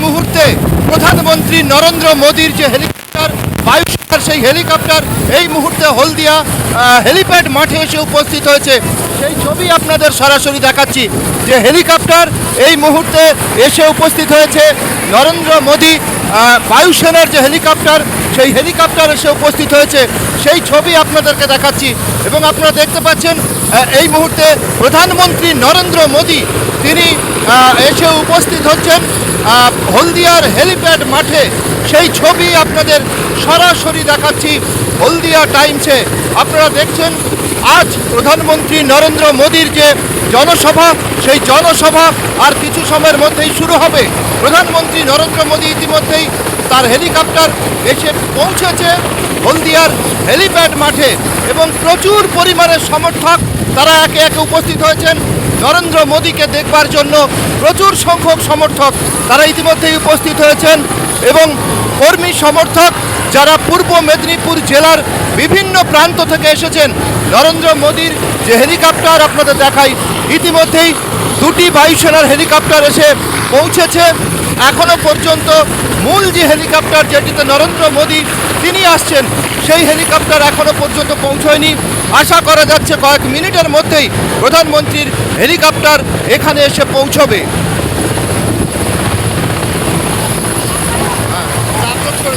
মুহূর্তে প্রধানমন্ত্রী নরেন্দ্র মোদীর যে হেলিকপ্টার বায়ুসেনার সেই হেলিকপ্টার এই মুহূর্তে হলদিয়া হেলিপ্যাড মাঠে এসে উপস্থিত হয়েছে। সেই ছবি আপনাদের সরাসরি দেখাচ্ছি যে হেলিকপ্টার এই মুহূর্তে এসে উপস্থিত হয়েছে। নরেন্দ্র মোদী বায়ুসেনার যে হেলিকপ্টার সেই হেলিকপ্টার এসে উপস্থিত হয়েছে, সেই ছবি আপনাদেরকে দেখাচ্ছি। এবং আপনারা দেখতে পাচ্ছেন এই মুহূর্তে প্রধানমন্ত্রী নরেন্দ্র মোদী তিনি এসে উপস্থিত হচ্ছেন হলদিয়ার হেলিপ্যাড মাঠে। সেই ছবি আপনাদের সরাসরি দেখাচ্ছি হলদিয়া টাইমসে। আপনারা দেখছেন আজ প্রধানমন্ত্রী নরেন্দ্র মোদীর যে জনসভা, সেই জনসভা আর কিছু সময়ের মধ্যেই শুরু হবে। প্রধানমন্ত্রী নরেন্দ্র মোদী ইতিমধ্যেই তার হেলিকপ্টার এসে পৌঁছেছে হলদিয়ার হেলিপ্যাড মাঠে এবং প্রচুর পরিমাণে সমর্থক তারা একে একে উপস্থিত হয়েছেন নরেন্দ্র মোদীকে দেখবার জন্য। প্রচুর সংখ্যক সমর্থক তারা ইতিমধ্যেই উপস্থিত হয়েছেন এবং কর্মী সমর্থক যারা পূর্ব মেদিনীপুর জেলার বিভিন্ন প্রান্ত থেকে এসেছেন। নরেন্দ্র মোদীর যে হেলিকপ্টার আপনাদের দেখাই, ইতিমধ্যেই দুটি বায়ুসেনার হেলিকপ্টার এসে পৌঁছেছে। এখনও পর্যন্ত মূল যে হেলিকপ্টার যেটিতে নরেন্দ্র মোদী তিনি আসছেন, সেই হেলিকপ্টার এখনও পর্যন্ত পৌঁছয়নি। আশা করা যাচ্ছে কয়েক মিনিটের মধ্যেই প্রধানমন্ত্রীর হেলিকপ্টার এখানে এসে পৌঁছবে।